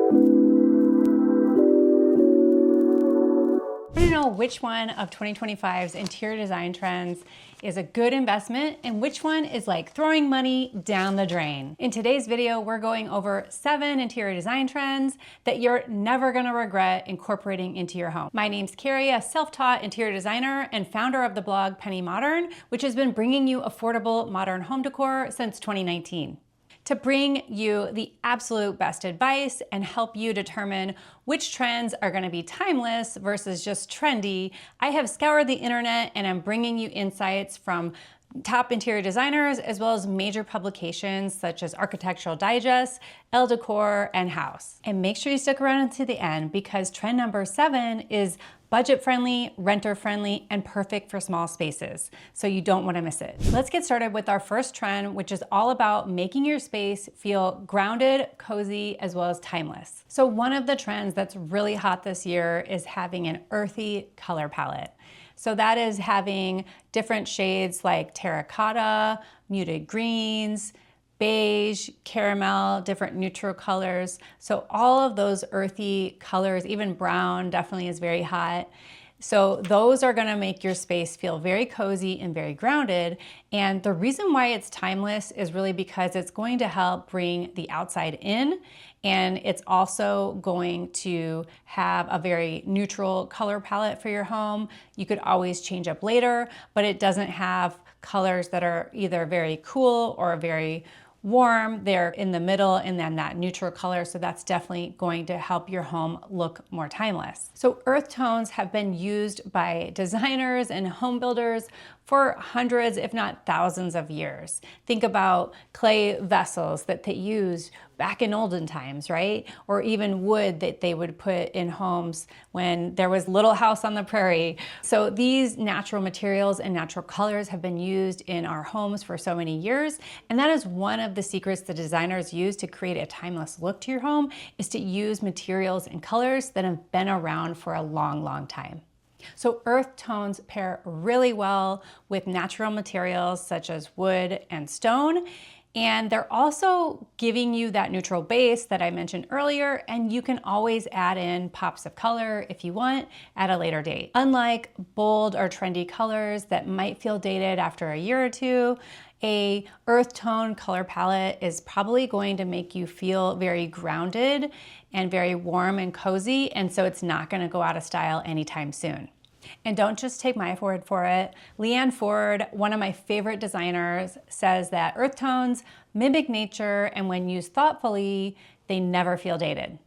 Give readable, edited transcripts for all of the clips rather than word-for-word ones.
I want to know which one of 2025's interior design trends is a good investment and which one is like throwing money down the drain. In today's video, we're going over 7 interior design trends that you're never gonna regret incorporating into your home. My name's Carrie, a self-taught interior designer and founder of the blog Penny Modern, which has been bringing you affordable modern home decor since 2019. To bring you the absolute best advice and help you determine which trends are gonna be timeless versus just trendy, I have scoured the internet and I'm bringing you insights from top interior designers as well as major publications such as Architectural Digest, Elle Décor, and Houzz. And make sure you stick around until the end because trend number 7 is budget-friendly, renter-friendly, and perfect for small spaces, so you don't want to miss it. Let's get started with our first trend, which is all about making your space feel grounded, cozy, as well as timeless. So one of the trends that's really hot this year is having an earthy color palette. So that is having different shades like terracotta, muted greens, beige, caramel, different neutral colors. So all of those earthy colors, even brown definitely is very hot. So those are gonna make your space feel very cozy and very grounded. And the reason why it's timeless is really because it's going to help bring the outside in, and it's also going to have a very neutral color palette for your home. You could always change up later, but it doesn't have colors that are either very cool or very warm. They're in the middle and then that neutral color. So that's definitely going to help your home look more timeless. So earth tones have been used by designers and home builders for hundreds, if not thousands of years. Think about clay vessels that they used back in olden times, right? Or even wood that they would put in homes when there was Little House on the Prairie. So these natural materials and natural colors have been used in our homes for so many years. And that is one of the secrets the designers use to create a timeless look to your home, is to use materials and colors that have been around for a long, long time. So earth tones pair really well with natural materials such as wood and stone. And they're also giving you that neutral base that I mentioned earlier, and you can always add in pops of color if you want at a later date. Unlike bold or trendy colors that might feel dated after a year or two, a earth tone color palette is probably going to make you feel very grounded and very warm and cozy, and so it's not gonna go out of style anytime soon. And don't just take my word for it. Leanne Ford, one of my favorite designers, says that earth tones mimic nature, and when used thoughtfully, they never feel dated.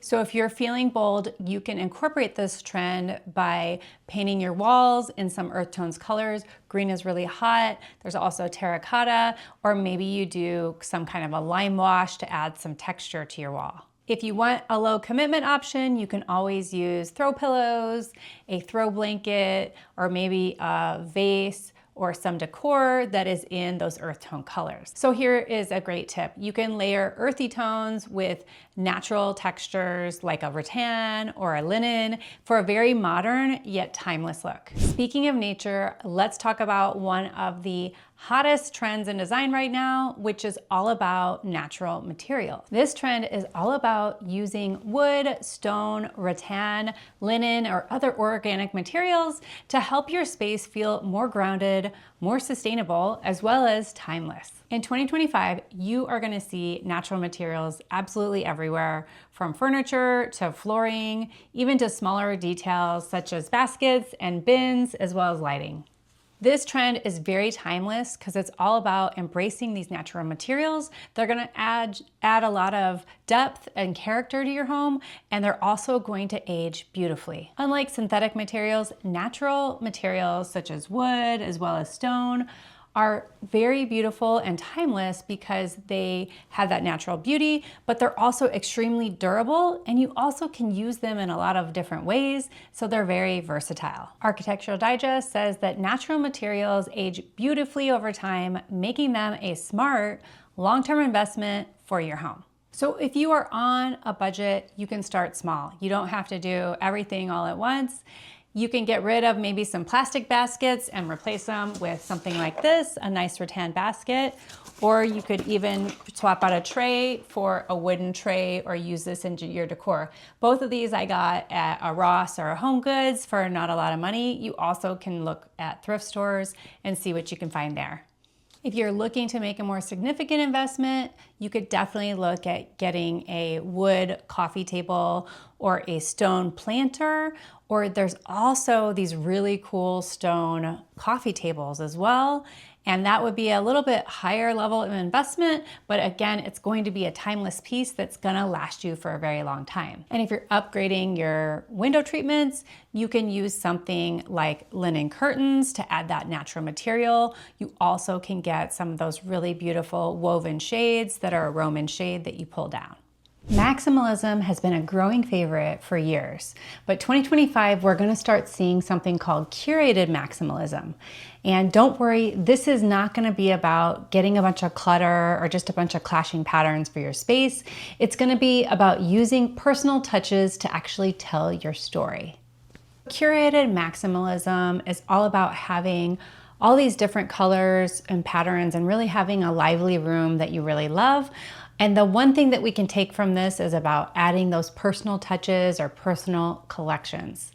So if you're feeling bold, you can incorporate this trend by painting your walls in some earth tones colors. Green is really hot. There's also terracotta, or maybe you do some kind of a lime wash to add some texture to your wall. If you want a low commitment option, you can always use throw pillows, a throw blanket, or maybe a vase or some decor that is in those earth tone colors. So here is a great tip. You can layer earthy tones with natural textures like a rattan or a linen for a very modern yet timeless look. Speaking of nature, let's talk about one of the hottest trends in design right now, which is all about natural materials. This trend is all about using wood, stone, rattan, linen, or other organic materials to help your space feel more grounded, more sustainable, as well as timeless. In 2025, you are gonna see natural materials absolutely everywhere, from furniture to flooring, even to smaller details such as baskets and bins, as well as lighting. This trend is very timeless because it's all about embracing these natural materials. They're gonna add a lot of depth and character to your home, and they're also going to age beautifully. Unlike synthetic materials, natural materials such as wood as well as stone are very beautiful and timeless because they have that natural beauty, but they're also extremely durable, and you also can use them in a lot of different ways, so they're very versatile. Architectural Digest says that natural materials age beautifully over time, making them a smart, long-term investment for your home. So if you are on a budget, you can start small. You don't have to do everything all at once. You can get rid of maybe some plastic baskets and replace them with something like this, a nice rattan basket. Or you could even swap out a tray for a wooden tray or use this in your decor. Both of these I got at a Ross or a Home Goods for not a lot of money. You also can look at thrift stores and see what you can find there. If you're looking to make a more significant investment, you could definitely look at getting a wood coffee table or a stone planter, or there's also these really cool stone coffee tables as well. And that would be a little bit higher level of investment, but again, it's going to be a timeless piece that's gonna last you for a very long time. And if you're upgrading your window treatments, you can use something like linen curtains to add that natural material. You also can get some of those really beautiful woven shades that are a Roman shade that you pull down. Maximalism has been a growing favorite for years, but 2025, we're gonna start seeing something called curated maximalism. And don't worry, this is not gonna be about getting a bunch of clutter or just a bunch of clashing patterns for your space. It's gonna be about using personal touches to actually tell your story. Curated maximalism is all about having all these different colors and patterns and really having a lively room that you really love. And the one thing that we can take from this is about adding those personal touches or personal collections.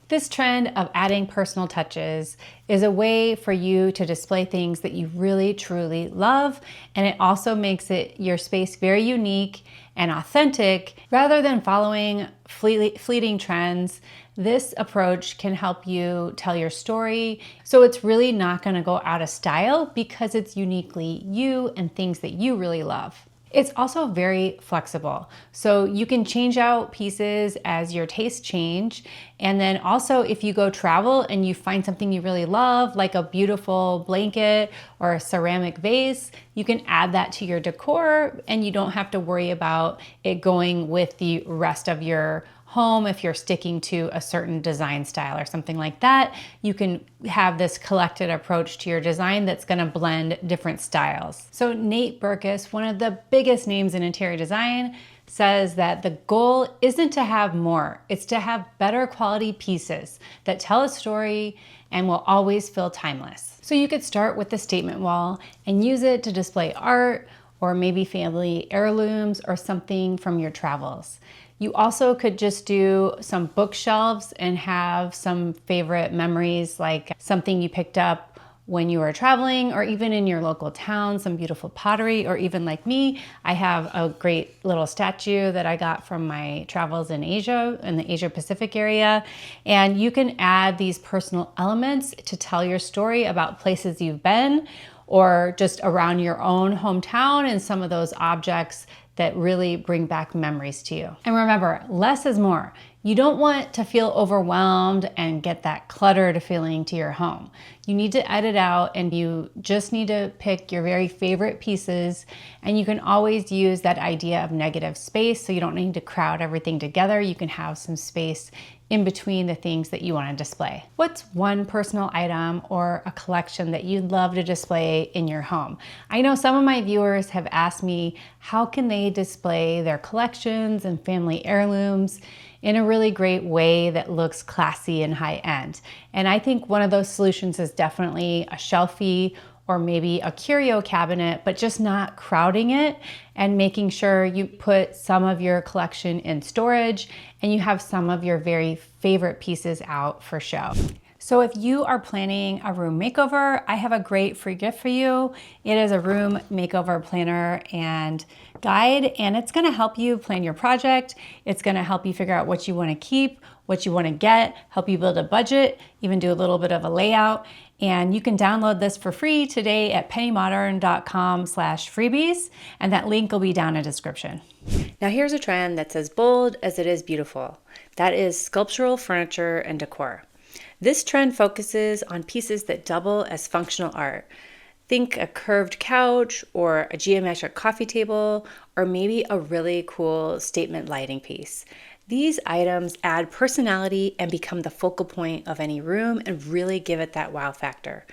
This trend of adding personal touches is a way for you to display things that you really truly love, and it also makes your space very unique and authentic. Rather than following fleeting trends, this approach can help you tell your story, so it's really not going to go out of style because it's uniquely you and things that you really love. It's also very flexible, so you can change out pieces as your tastes change. And then also if you go travel and you find something you really love, like a beautiful blanket or a ceramic vase, you can add that to your decor and you don't have to worry about it going with the rest of your home. If you're sticking to a certain design style or something like that, you can have this collected approach to your design that's gonna blend different styles. So Nate Berkus, one of the biggest names in interior design, says that the goal isn't to have more, it's to have better quality pieces that tell a story and will always feel timeless. So you could start with the statement wall and use it to display art or maybe family heirlooms or something from your travels. You also could just do some bookshelves and have some favorite memories, like something you picked up when you were traveling or even in your local town, some beautiful pottery, or even like me, I have a great little statue that I got from my travels in Asia, in the Asia Pacific area. And you can add these personal elements to tell your story about places you've been or just around your own hometown and some of those objects that really bring back memories to you. And remember, less is more. You don't want to feel overwhelmed and get that cluttered feeling to your home. You need to edit out and you just need to pick your very favorite pieces, and you can always use that idea of negative space, so you don't need to crowd everything together. You can have some space in between the things that you want to display. What's one personal item or a collection that you'd love to display in your home? I know some of my viewers have asked me, how can they display their collections and family heirlooms in a really great way that looks classy and high end? And I think one of those solutions is definitely a shelfie or maybe a curio cabinet, but just not crowding it and making sure you put some of your collection in storage and you have some of your very favorite pieces out for show. So if you are planning a room makeover, I have a great free gift for you. It is a room makeover planner and guide, and it's gonna help you plan your project. It's gonna help you figure out what you wanna keep, what you wanna get, help you build a budget, even do a little bit of a layout. And you can download this for free today at pennymodern.com/freebies, and that link will be down in the description. Now here's a trend that's as bold as it is beautiful. That is sculptural furniture and decor. This trend focuses on pieces that double as functional art. Think a curved couch or a geometric coffee table, or maybe a really cool statement lighting piece. These items add personality and become the focal point of any room and really give it that wow factor.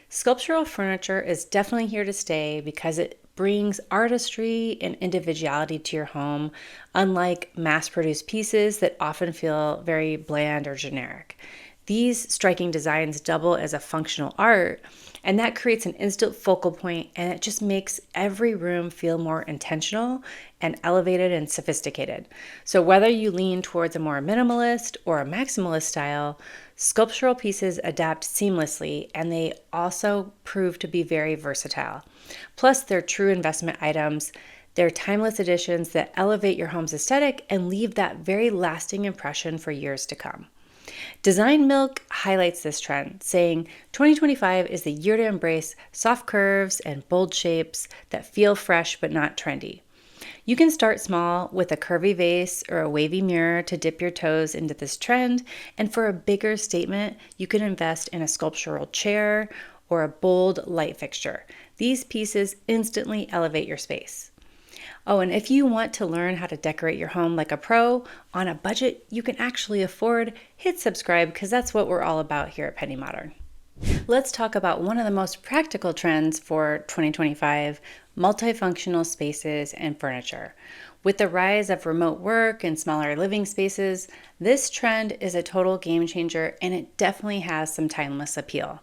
Sculptural furniture is definitely here to stay because it brings artistry and individuality to your home, unlike mass-produced pieces that often feel very bland or generic. These striking designs double as a functional art, and that creates an instant focal point, and it just makes every room feel more intentional and elevated and sophisticated. So whether you lean towards a more minimalist or a maximalist style, sculptural pieces adapt seamlessly, and they also prove to be very versatile. Plus, they're true investment items. They're timeless additions that elevate your home's aesthetic and leave that very lasting impression for years to come. Design Milk highlights this trend, saying 2025 is the year to embrace soft curves and bold shapes that feel fresh but not trendy. You can start small with a curvy vase or a wavy mirror to dip your toes into this trend, and for a bigger statement, you can invest in a sculptural chair or a bold light fixture. These pieces instantly elevate your space. Oh, and if you want to learn how to decorate your home like a pro on a budget you can actually afford, hit subscribe because that's what we're all about here at Penny Modern. Let's talk about one of the most practical trends for 2025, multifunctional spaces and furniture. With the rise of remote work and smaller living spaces, this trend is a total game changer, and it definitely has some timeless appeal.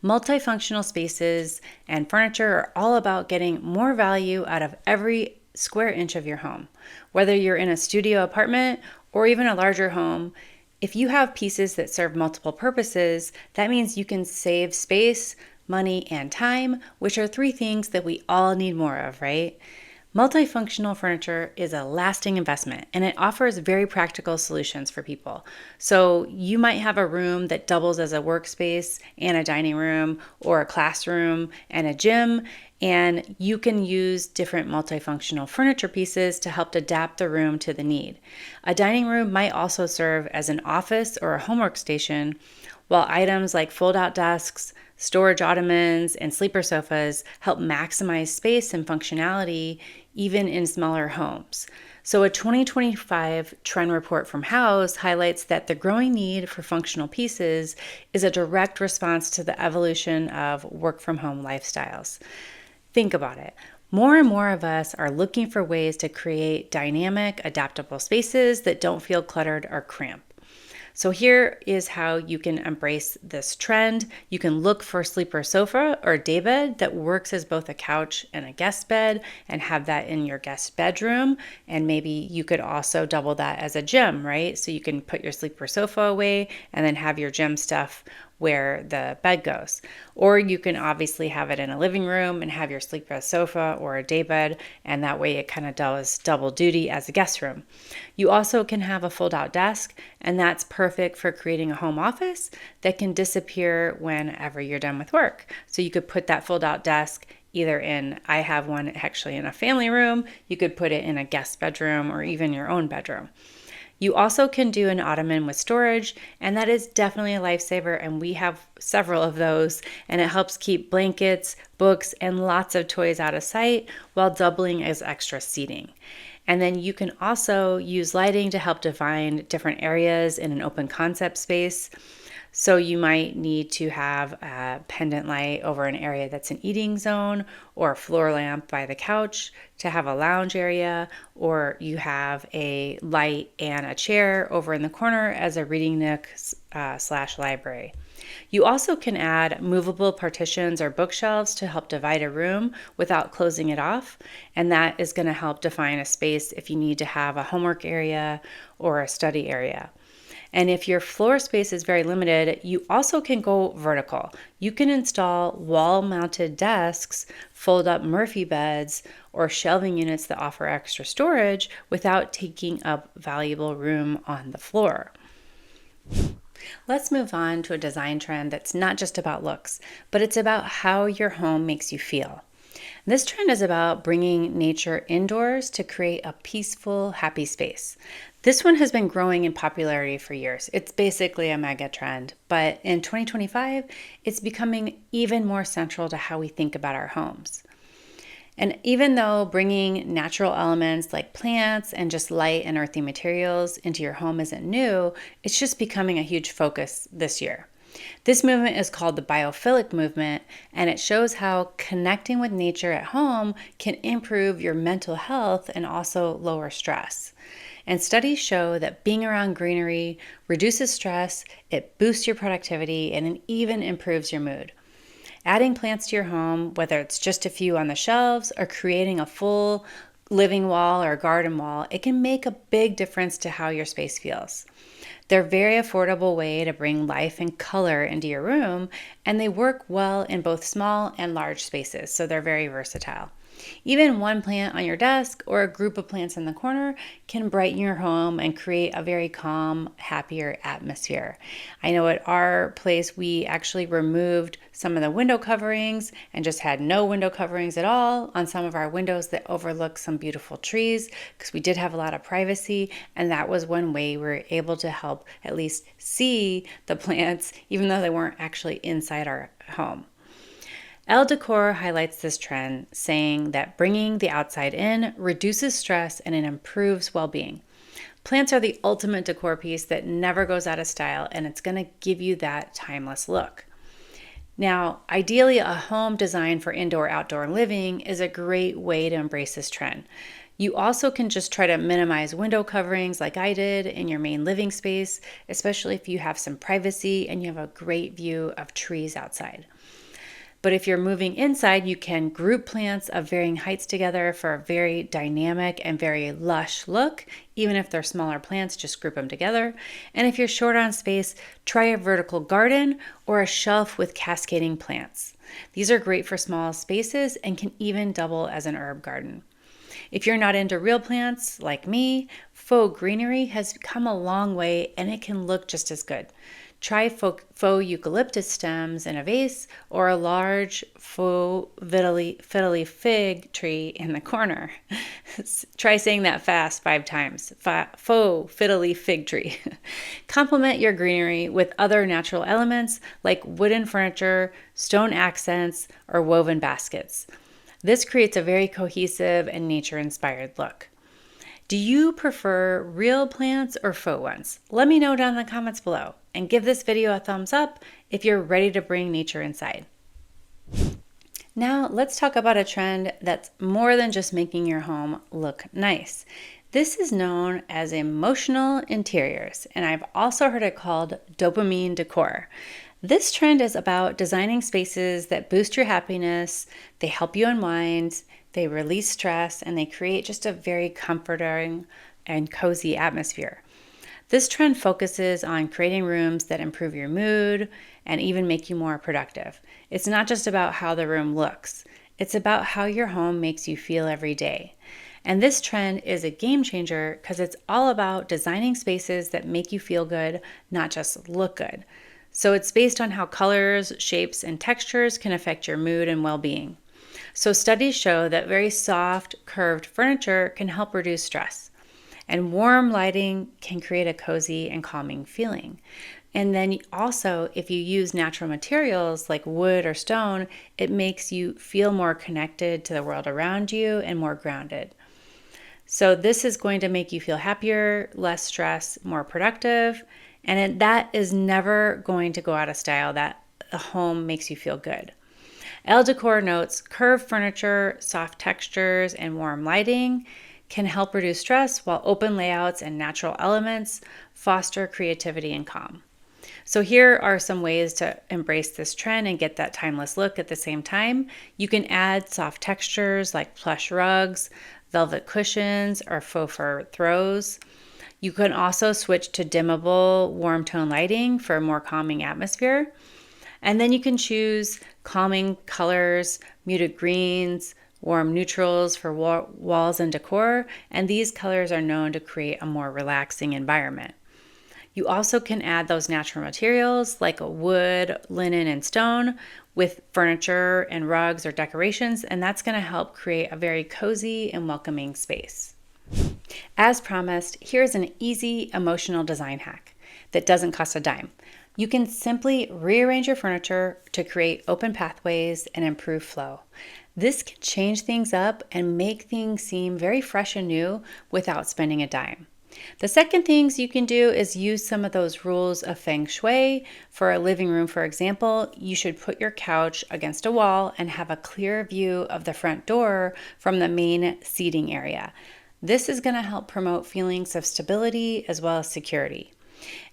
Multifunctional spaces and furniture are all about getting more value out of every square inch of your home. Whether you're in a studio apartment or even a larger home, if you have pieces that serve multiple purposes, that means you can save space, money, and time, which are three things that we all need more of, right? Multifunctional furniture is a lasting investment, and it offers very practical solutions for people. So you might have a room that doubles as a workspace and a dining room, or a classroom and a gym, and you can use different multifunctional furniture pieces to help adapt the room to the need. A dining room might also serve as an office or a homework station, while items like fold-out desks, storage ottomans, and sleeper sofas help maximize space and functionality even in smaller homes. So a 2025 trend report from Houzz highlights that the growing need for functional pieces is a direct response to the evolution of work-from-home lifestyles. Think about it. More and more of us are looking for ways to create dynamic, adaptable spaces that don't feel cluttered or cramped. So here is how you can embrace this trend. You can look for a sleeper sofa or daybed that works as both a couch and a guest bed and have that in your guest bedroom. And maybe you could also double that as a gym, right? So you can put your sleeper sofa away and then have your gym stuff where the bed goes. Or you can obviously have it in a living room and have your sleeper sofa or a daybed, and that way it kind of does double duty as a guest room. You also can have a fold-out desk, and that's perfect for creating a home office that can disappear whenever you're done with work. So you could put that fold-out desk either in, I have one actually in a family room, you could put it in a guest bedroom or even your own bedroom. You also can do an ottoman with storage, and that is definitely a lifesaver, and we have several of those, and it helps keep blankets, books, and lots of toys out of sight while doubling as extra seating. And then you can also use lighting to help define different areas in an open concept space. So you might need to have a pendant light over an area that's an eating zone, or a floor lamp by the couch to have a lounge area, or you have a light and a chair over in the corner as a reading nook slash library. You also can add movable partitions or bookshelves to help divide a room without closing it off, and that is going to help define a space if you need to have a homework area or a study area. And if your floor space is very limited, you also can go vertical. You can install wall-mounted desks, fold-up Murphy beds, or shelving units that offer extra storage without taking up valuable room on the floor. Let's move on to a design trend that's not just about looks, but it's about how your home makes you feel. This trend is about bringing nature indoors to create a peaceful, happy space. This one has been growing in popularity for years. It's basically a mega trend, but in 2025, it's becoming even more central to how we think about our homes. And even though bringing natural elements like plants and just light and earthy materials into your home isn't new, it's just becoming a huge focus this year. This movement is called the Biophilic movement, and it shows how connecting with nature at home can improve your mental health and also lower stress. And studies show that being around greenery reduces stress, it boosts your productivity, and it even improves your mood. Adding plants to your home, whether it's just a few on the shelves or creating a full living wall or garden wall, it can make a big difference to how your space feels. They're a very affordable way to bring life and color into your room, and they work well in both small and large spaces, so they're very versatile. Even one plant on your desk or a group of plants in the corner can brighten your home and create a very calm, happier atmosphere. I know at our place we actually removed some of the window coverings and just had no window coverings at all on some of our windows that overlook some beautiful trees because we did have a lot of privacy, and that was one way we were able to help at least see the plants even though they weren't actually inside our home. Elle Décor highlights this trend, saying that bringing the outside in reduces stress and it improves well-being. Plants are the ultimate decor piece that never goes out of style, and it's going to give you that timeless look. Now, ideally, a home designed for indoor-outdoor living is a great way to embrace this trend. You also can just try to minimize window coverings like I did in your main living space, especially if you have some privacy and you have a great view of trees outside. But if you're moving inside, you can group plants of varying heights together for a very dynamic and very lush look. Even if they're smaller plants, just group them together. And if you're short on space, try a vertical garden or a shelf with cascading plants. These are great for small spaces and can even double as an herb garden. If you're not into real plants like me, faux greenery has come a long way and it can look just as good. Try faux eucalyptus stems in a vase or a large faux fiddly fig tree in the corner. Try saying that fast 5 times. Faux fiddly fig tree. Complement your greenery with other natural elements like wooden furniture, stone accents, or woven baskets. This creates a very cohesive and nature-inspired look. Do you prefer real plants or faux ones? Let me know down in the comments below, and give this video a thumbs up if you're ready to bring nature inside. Now let's talk about a trend that's more than just making your home look nice. This is known as emotional interiors, and I've also heard it called dopamine decor. This trend is about designing spaces that boost your happiness, they help you unwind, they release stress, and they create just a very comforting and cozy atmosphere. This trend focuses on creating rooms that improve your mood and even make you more productive. It's not just about how the room looks, it's about how your home makes you feel every day. And this trend is a game changer because it's all about designing spaces that make you feel good, not just look good. So it's based on how colors, shapes, and textures can affect your mood and well-being. So studies show that very soft, curved furniture can help reduce stress. And warm lighting can create a cozy and calming feeling. And then also, if you use natural materials like wood or stone, it makes you feel more connected to the world around you and more grounded. So this is going to make you feel happier, less stress, more productive, and that is never going to go out of style, that the home makes you feel good. Elle Décor notes curved furniture, soft textures, and warm lighting can help reduce stress, while open layouts and natural elements foster creativity and calm. So here are some ways to embrace this trend and get that timeless look at the same time. You can add soft textures like plush rugs, velvet cushions, or faux fur throws. You can also switch to dimmable, warm tone lighting for a more calming atmosphere. And then you can choose calming colors, muted greens, warm neutrals for walls and decor, and these colors are known to create a more relaxing environment. You also can add those natural materials like wood, linen, and stone with furniture and rugs or decorations, and that's going to help create a very cozy and welcoming space. As promised, here's an easy emotional design hack that doesn't cost a dime. You can simply rearrange your furniture to create open pathways and improve flow. This can change things up and make things seem very fresh and new without spending a dime. The second things you can do is use some of those rules of feng shui. For a living room, for example, you should put your couch against a wall and have a clear view of the front door from the main seating area. This is going to help promote feelings of stability as well as security.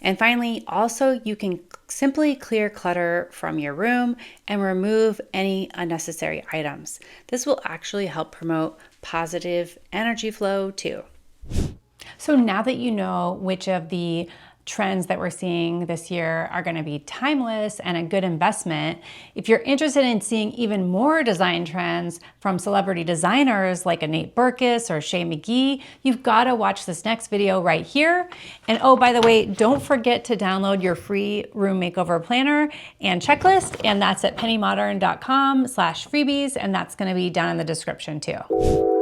And finally, also you can simply clear clutter from your room and remove any unnecessary items. This will actually help promote positive energy flow too. So now that you know which of the trends that we're seeing this year are going to be timeless and a good investment, if you're interested in seeing even more design trends from celebrity designers like a Nate Berkus or Shay McGee, you've got to watch this next video right here. And oh, by the way, don't forget to download your free room makeover planner and checklist, and that's at pennymodern.com/freebies, and that's going to be down in the description too.